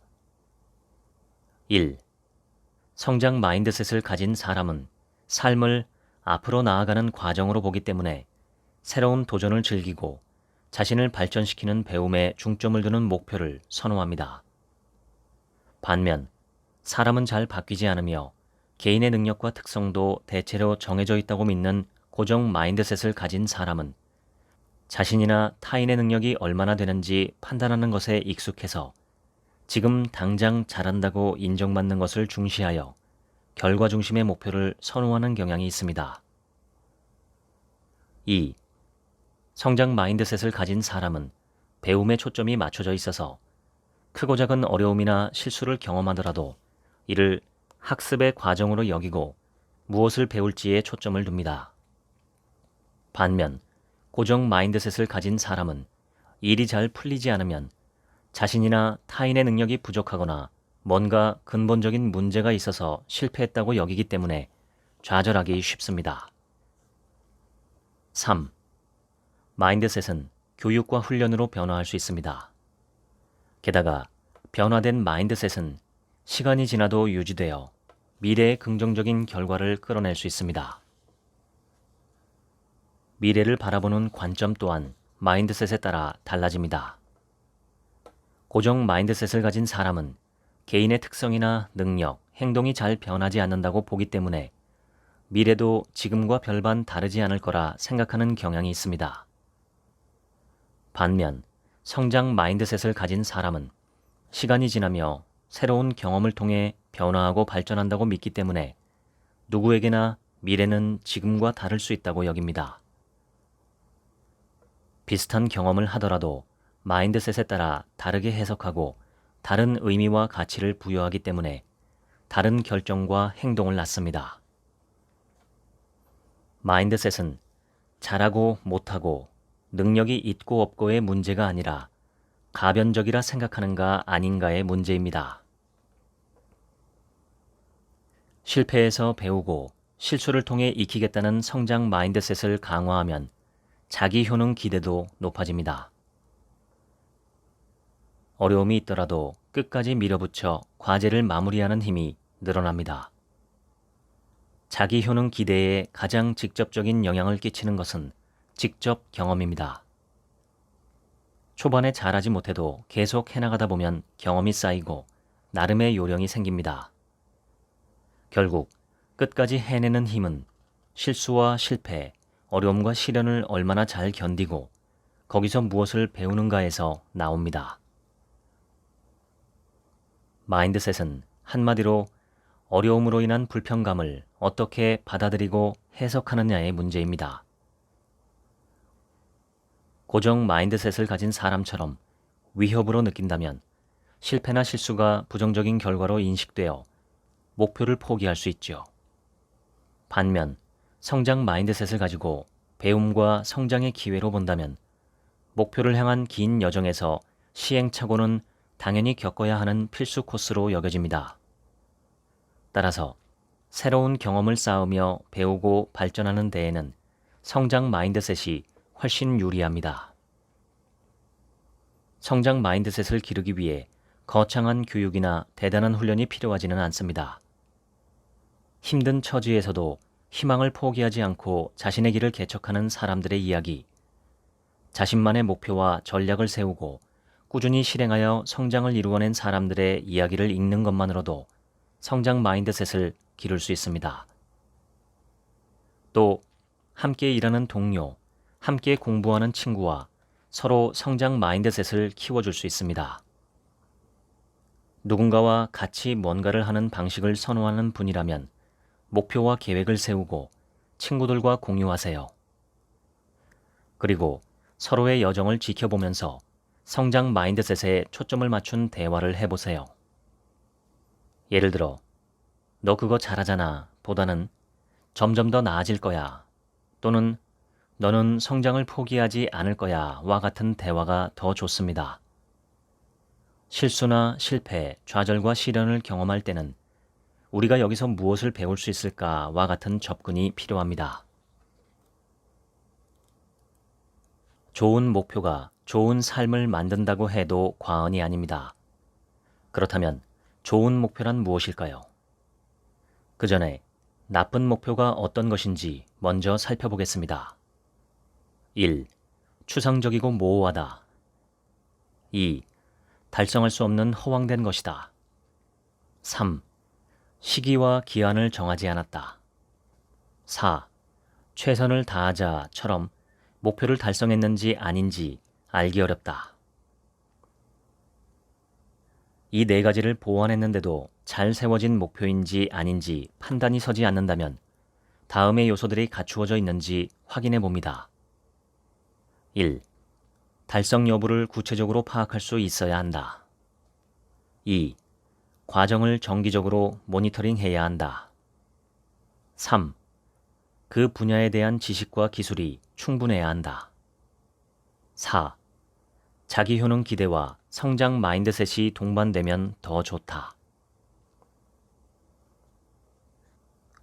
1. 성장 마인드셋을 가진 사람은 삶을 앞으로 나아가는 과정으로 보기 때문에 새로운 도전을 즐기고 자신을 발전시키는 배움에 중점을 두는 목표를 선호합니다. 반면 사람은 잘 바뀌지 않으며 개인의 능력과 특성도 대체로 정해져 있다고 믿는 고정 마인드셋을 가진 사람은 자신이나 타인의 능력이 얼마나 되는지 판단하는 것에 익숙해서 지금 당장 잘한다고 인정받는 것을 중시하여 결과 중심의 목표를 선호하는 경향이 있습니다. 2. 성장 마인드셋을 가진 사람은 배움에 초점이 맞춰져 있어서 크고 작은 어려움이나 실수를 경험하더라도 이를 학습의 과정으로 여기고 무엇을 배울지에 초점을 둡니다. 반면 고정 마인드셋을 가진 사람은 일이 잘 풀리지 않으면 자신이나 타인의 능력이 부족하거나 뭔가 근본적인 문제가 있어서 실패했다고 여기기 때문에 좌절하기 쉽습니다. 3. 마인드셋은 교육과 훈련으로 변화할 수 있습니다. 게다가 변화된 마인드셋은 시간이 지나도 유지되어 미래의 긍정적인 결과를 끌어낼 수 있습니다. 미래를 바라보는 관점 또한 마인드셋에 따라 달라집니다. 고정 마인드셋을 가진 사람은 개인의 특성이나 능력, 행동이 잘 변하지 않는다고 보기 때문에 미래도 지금과 별반 다르지 않을 거라 생각하는 경향이 있습니다. 반면 성장 마인드셋을 가진 사람은 시간이 지나며 새로운 경험을 통해 변화하고 발전한다고 믿기 때문에 누구에게나 미래는 지금과 다를 수 있다고 여깁니다. 비슷한 경험을 하더라도 마인드셋에 따라 다르게 해석하고 다른 의미와 가치를 부여하기 때문에 다른 결정과 행동을 낳습니다. 마인드셋은 잘하고 못하고 능력이 있고 없고의 문제가 아니라 가변적이라 생각하는가 아닌가의 문제입니다. 실패에서 배우고 실수를 통해 익히겠다는 성장 마인드셋을 강화하면 자기 효능 기대도 높아집니다. 어려움이 있더라도 끝까지 밀어붙여 과제를 마무리하는 힘이 늘어납니다. 자기 효능 기대에 가장 직접적인 영향을 끼치는 것은 직접 경험입니다. 초반에 잘하지 못해도 계속 해나가다 보면 경험이 쌓이고 나름의 요령이 생깁니다. 결국 끝까지 해내는 힘은 실수와 실패, 어려움과 시련을 얼마나 잘 견디고 거기서 무엇을 배우는가에서 나옵니다. 마인드셋은 한마디로 어려움으로 인한 불편감을 어떻게 받아들이고 해석하느냐의 문제입니다. 고정 마인드셋을 가진 사람처럼 위협으로 느낀다면 실패나 실수가 부정적인 결과로 인식되어 목표를 포기할 수 있죠. 반면 성장 마인드셋을 가지고 배움과 성장의 기회로 본다면 목표를 향한 긴 여정에서 시행착오는 당연히 겪어야 하는 필수 코스로 여겨집니다. 따라서 새로운 경험을 쌓으며 배우고 발전하는 데에는 성장 마인드셋이 훨씬 유리합니다. 성장 마인드셋을 기르기 위해 거창한 교육이나 대단한 훈련이 필요하지는 않습니다. 힘든 처지에서도 희망을 포기하지 않고 자신의 길을 개척하는 사람들의 이야기, 자신만의 목표와 전략을 세우고 꾸준히 실행하여 성장을 이루어낸 사람들의 이야기를 읽는 것만으로도 성장 마인드셋을 기를 수 있습니다. 또 함께 일하는 동료, 함께 공부하는 친구와 서로 성장 마인드셋을 키워줄 수 있습니다. 누군가와 같이 뭔가를 하는 방식을 선호하는 분이라면 목표와 계획을 세우고 친구들과 공유하세요. 그리고 서로의 여정을 지켜보면서 성장 마인드셋에 초점을 맞춘 대화를 해보세요. 예를 들어, 너 그거 잘하잖아 보다는 점점 더 나아질 거야 또는 너는 성장을 포기하지 않을 거야 와 같은 대화가 더 좋습니다. 실수나 실패, 좌절과 시련을 경험할 때는 우리가 여기서 무엇을 배울 수 있을까와 같은 접근이 필요합니다. 좋은 목표가 좋은 삶을 만든다고 해도 과언이 아닙니다. 그렇다면 좋은 목표란 무엇일까요? 그 전에 나쁜 목표가 어떤 것인지 먼저 살펴보겠습니다. 1. 추상적이고 모호하다. 2. 달성할 수 없는 허황된 것이다. 3. 시기와 기한을 정하지 않았다. 4. 최선을 다하자처럼 목표를 달성했는지 아닌지 알기 어렵다. 이 네 가지를 보완했는데도 잘 세워진 목표인지 아닌지 판단이 서지 않는다면 다음의 요소들이 갖추어져 있는지 확인해 봅니다. 1. 달성 여부를 구체적으로 파악할 수 있어야 한다. 2. 과정을 정기적으로 모니터링해야 한다. 3. 그 분야에 대한 지식과 기술이 충분해야 한다. 4. 자기 효능 기대와 성장 마인드셋이 동반되면 더 좋다.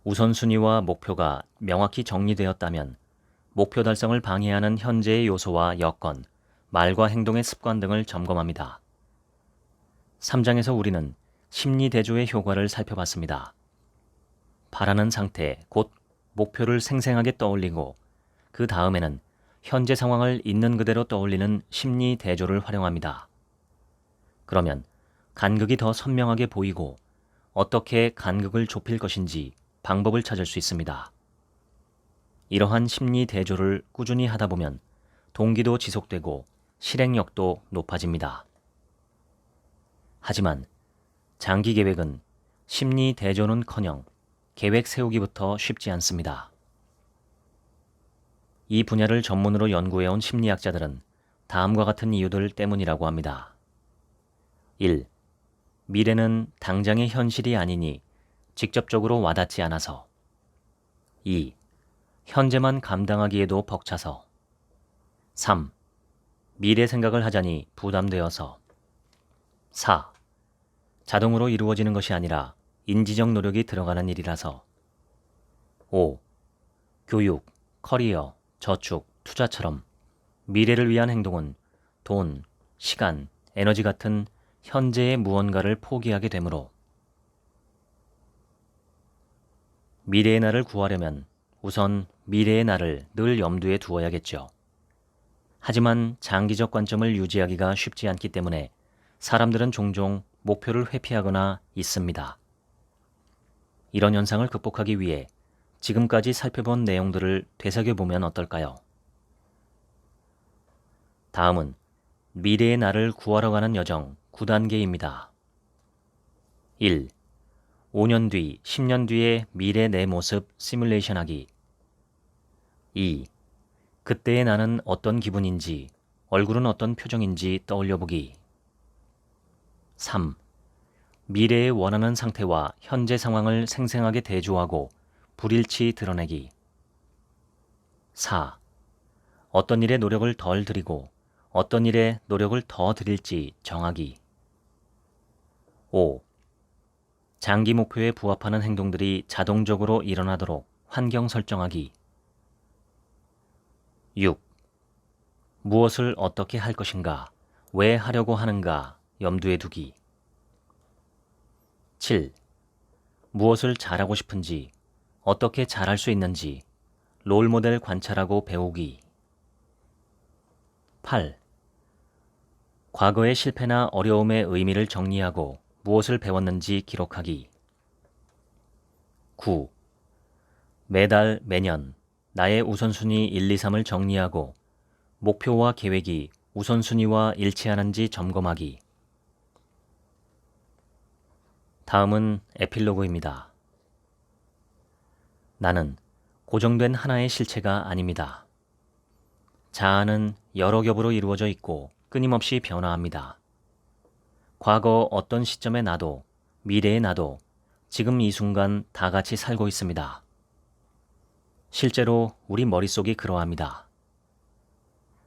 우선순위와 목표가 명확히 정리되었다면 목표 달성을 방해하는 현재의 요소와 여건, 말과 행동의 습관 등을 점검합니다. 3장에서 우리는 심리 대조의 효과를 살펴봤습니다. 바라는 상태, 곧 목표를 생생하게 떠올리고 그 다음에는 현재 상황을 있는 그대로 떠올리는 심리 대조를 활용합니다. 그러면 간극이 더 선명하게 보이고 어떻게 간극을 좁힐 것인지 방법을 찾을 수 있습니다. 이러한 심리 대조를 꾸준히 하다 보면 동기도 지속되고 실행력도 높아집니다. 하지만 장기 계획은 심리 대조는커녕 계획 세우기부터 쉽지 않습니다. 이 분야를 전문으로 연구해온 심리학자들은 다음과 같은 이유들 때문이라고 합니다. 1. 미래는 당장의 현실이 아니니 직접적으로 와닿지 않아서. 2. 현재만 감당하기에도 벅차서. 3. 미래 생각을 하자니 부담되어서. 4. 자동으로 이루어지는 것이 아니라 인지적 노력이 들어가는 일이라서. 5. 교육, 커리어, 저축, 투자처럼 미래를 위한 행동은 돈, 시간, 에너지 같은 현재의 무언가를 포기하게 되므로. 미래의 나를 구하려면 우선 미래의 나를 늘 염두에 두어야겠죠. 하지만 장기적 관점을 유지하기가 쉽지 않기 때문에 사람들은 종종 목표를 회피하거나 있습니다. 이런 현상을 극복하기 위해 지금까지 살펴본 내용들을 되새겨보면 어떨까요? 다음은 미래의 나를 구하러 가는 여정 9단계입니다. 1. 5년 뒤, 10년 뒤의 미래 내 모습 시뮬레이션 하기. 2. 그때의 나는 어떤 기분인지, 얼굴은 어떤 표정인지 떠올려 보기. 3. 미래의 원하는 상태와 현재 상황을 생생하게 대조하고 불일치 드러내기. 4. 어떤 일에 노력을 덜 들이고 어떤 일에 노력을 더 들일지 정하기. 5. 장기 목표에 부합하는 행동들이 자동적으로 일어나도록 환경 설정하기. 6. 무엇을 어떻게 할 것인가, 왜 하려고 하는가 염두에 두기. 7. 무엇을 잘하고 싶은지, 어떻게 잘할 수 있는지 롤모델 관찰하고 배우기. 8. 과거의 실패나 어려움의 의미를 정리하고 무엇을 배웠는지 기록하기. 9. 매달, 매년 나의 우선순위 1, 2, 3을 정리하고 목표와 계획이 우선순위와 일치하는지 점검하기. 다음은 에필로그입니다. 나는 고정된 하나의 실체가 아닙니다. 자아는 여러 겹으로 이루어져 있고 끊임없이 변화합니다. 과거 어떤 시점의 나도, 미래의 나도 지금 이 순간 다 같이 살고 있습니다. 실제로 우리 머릿속이 그러합니다.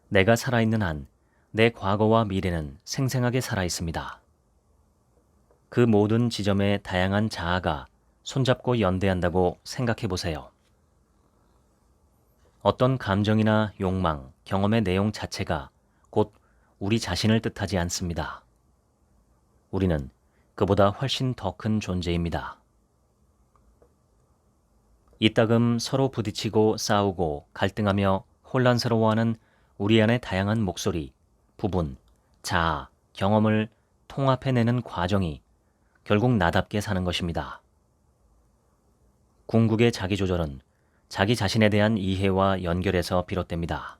내가 살아있는 한 내 과거와 미래는 생생하게 살아있습니다. 그 모든 지점의 다양한 자아가 손잡고 연대한다고 생각해 보세요. 어떤 감정이나 욕망, 경험의 내용 자체가 곧 우리 자신을 뜻하지 않습니다. 우리는 그보다 훨씬 더 큰 존재입니다. 이따금 서로 부딪히고 싸우고 갈등하며 혼란스러워하는 우리 안의 다양한 목소리, 부분, 자아, 경험을 통합해내는 과정이 결국 나답게 사는 것입니다. 궁극의 자기조절은 자기 자신에 대한 이해와 연결에서 비롯됩니다.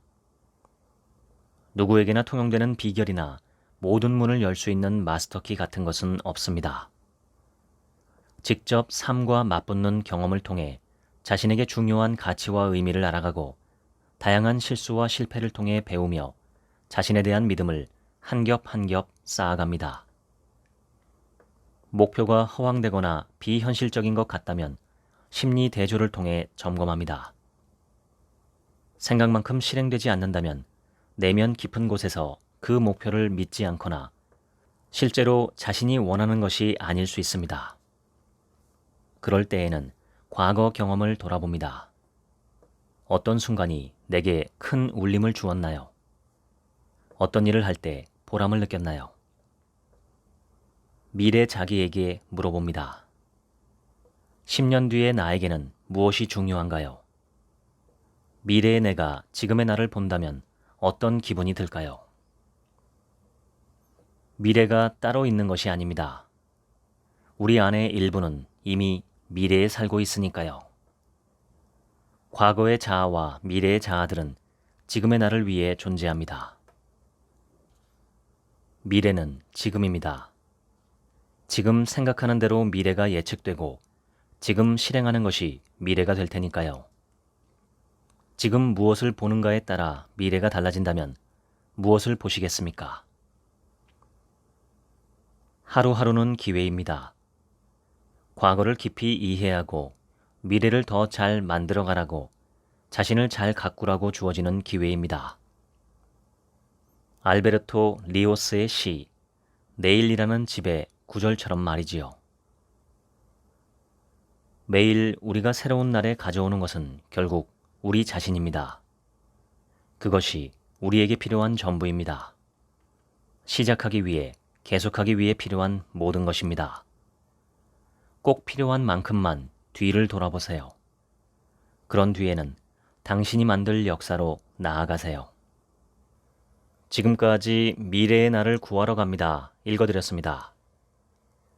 누구에게나 통용되는 비결이나 모든 문을 열 수 있는 마스터키 같은 것은 없습니다. 직접 삶과 맞붙는 경험을 통해 자신에게 중요한 가치와 의미를 알아가고 다양한 실수와 실패를 통해 배우며 자신에 대한 믿음을 한 겹 한 겹 쌓아갑니다. 목표가 허황되거나 비현실적인 것 같다면 심리 대조를 통해 점검합니다. 생각만큼 실행되지 않는다면 내면 깊은 곳에서 그 목표를 믿지 않거나 실제로 자신이 원하는 것이 아닐 수 있습니다. 그럴 때에는 과거 경험을 돌아봅니다. 어떤 순간이 내게 큰 울림을 주었나요? 어떤 일을 할 때 보람을 느꼈나요? 미래 자기에게 물어봅니다. 10년 뒤의 나에게는 무엇이 중요한가요? 미래의 내가 지금의 나를 본다면 어떤 기분이 들까요? 미래가 따로 있는 것이 아닙니다. 우리 안의 일부는 이미 미래에 살고 있으니까요. 과거의 자아와 미래의 자아들은 지금의 나를 위해 존재합니다. 미래는 지금입니다. 지금 생각하는 대로 미래가 예측되고 지금 실행하는 것이 미래가 될 테니까요. 지금 무엇을 보는가에 따라 미래가 달라진다면 무엇을 보시겠습니까? 하루하루는 기회입니다. 과거를 깊이 이해하고 미래를 더 잘 만들어가라고 자신을 잘 가꾸라고 주어지는 기회입니다. 알베르토 리오스의 시 내일이라는 집의 구절처럼 말이지요. 매일 우리가 새로운 날에 가져오는 것은 결국 우리 자신입니다. 그것이 우리에게 필요한 전부입니다. 시작하기 위해, 계속하기 위해 필요한 모든 것입니다. 꼭 필요한 만큼만 뒤를 돌아보세요. 그런 뒤에는 당신이 만들 역사로 나아가세요. 지금까지 미래의 나를 구하러 갑니다. 읽어드렸습니다.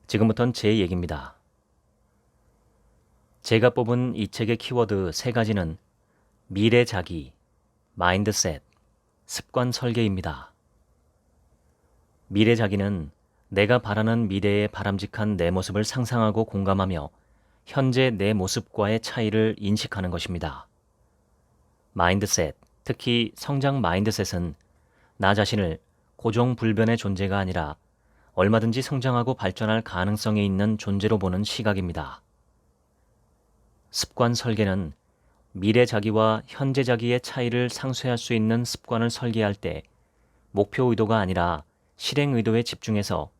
지금부턴 제 얘기입니다. 제가 뽑은 이 책의 키워드 3가지는 미래 자기, 마인드셋, 습관 설계입니다. 미래 자기는 내가 바라는 미래의 바람직한 내 모습을 상상하고 공감하며 현재 내 모습과의 차이를 인식하는 것입니다. 마인드셋, 특히 성장 마인드셋은 나 자신을 고정불변의 존재가 아니라 얼마든지 성장하고 발전할 가능성이 있는 존재로 보는 시각입니다. 습관 설계는 미래 자기와 현재 자기의 차이를 상쇄할 수 있는 습관을 설계할 때 목표 의도가 아니라 실행 의도에 집중해서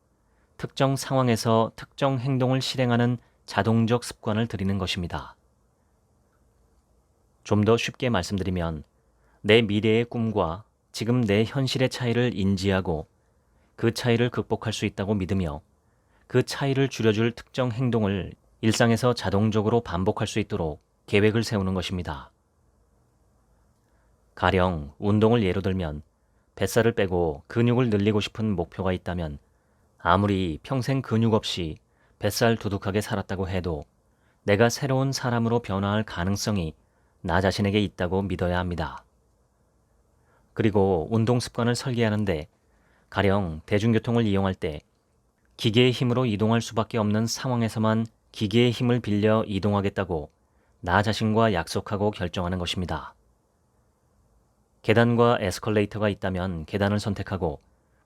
특정 상황에서 특정 행동을 실행하는 자동적 습관을 들이는 것입니다. 좀 더 쉽게 말씀드리면 내 미래의 꿈과 지금 내 현실의 차이를 인지하고 그 차이를 극복할 수 있다고 믿으며 그 차이를 줄여줄 특정 행동을 일상에서 자동적으로 반복할 수 있도록 계획을 세우는 것입니다. 가령 운동을 예로 들면 뱃살을 빼고 근육을 늘리고 싶은 목표가 있다면 아무리 평생 근육 없이 뱃살 두둑하게 살았다고 해도 내가 새로운 사람으로 변화할 가능성이 나 자신에게 있다고 믿어야 합니다. 그리고 운동 습관을 설계하는데 가령 대중교통을 이용할 때 기계의 힘으로 이동할 수밖에 없는 상황에서만 기계의 힘을 빌려 이동하겠다고 나 자신과 약속하고 결정하는 것입니다. 계단과 에스컬레이터가 있다면 계단을 선택하고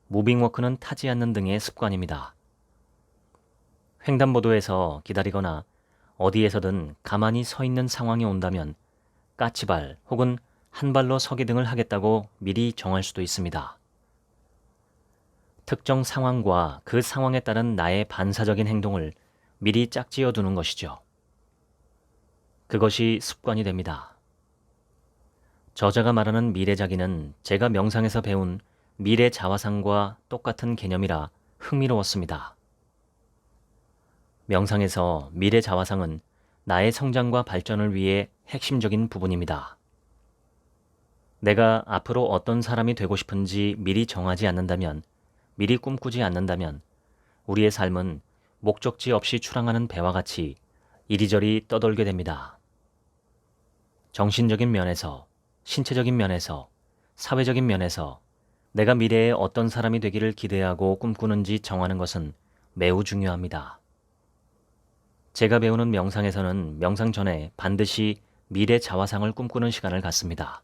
무빙워크는 타지 않는 등의 습관입니다. 횡단보도에서 기다리거나 어디에서든 가만히 서 있는 상황이 온다면 까치발 혹은 한 발로 서기 등을 하겠다고 미리 정할 수도 있습니다. 특정 상황과 그 상황에 따른 나의 반사적인 행동을 미리 짝지어 두는 것이죠. 그것이 습관이 됩니다. 저자가 말하는 미래자기는 제가 명상에서 배운 미래 자화상과 똑같은 개념이라 흥미로웠습니다. 명상에서 미래 자화상은 나의 성장과 발전을 위해 핵심적인 부분입니다. 내가 앞으로 어떤 사람이 되고 싶은지 미리 정하지 않는다면, 미리 꿈꾸지 않는다면 우리의 삶은 목적지 없이 출항하는 배와 같이 이리저리 떠돌게 됩니다. 정신적인 면에서, 신체적인 면에서, 사회적인 면에서 내가 미래에 어떤 사람이 되기를 기대하고 꿈꾸는지 정하는 것은 매우 중요합니다. 제가 배우는 명상에서는 명상 전에 반드시 미래 자화상을 꿈꾸는 시간을 갖습니다.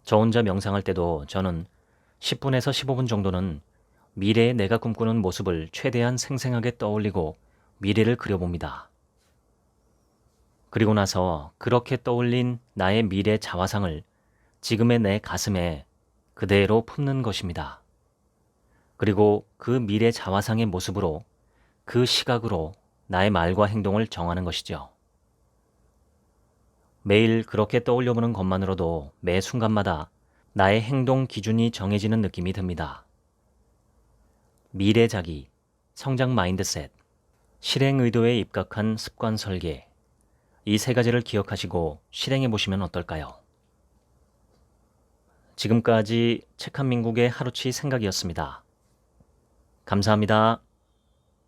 저 혼자 명상할 때도 저는 10분에서 15분 정도는 미래의 내가 꿈꾸는 모습을 최대한 생생하게 떠올리고 미래를 그려봅니다. 그리고 나서 그렇게 떠올린 나의 미래 자화상을 지금의 내 가슴에 그대로 품는 것입니다. 그리고 그 미래 자화상의 모습으로, 그 시각으로 나의 말과 행동을 정하는 것이죠. 매일 그렇게 떠올려보는 것만으로도 매 순간마다 나의 행동 기준이 정해지는 느낌이 듭니다. 미래자기, 성장 마인드셋, 실행 의도에 입각한 습관 설계, 이 세 가지를 기억하시고 실행해 보시면 어떨까요? 지금까지 책 한 민국의 하루치 생각이었습니다. 감사합니다.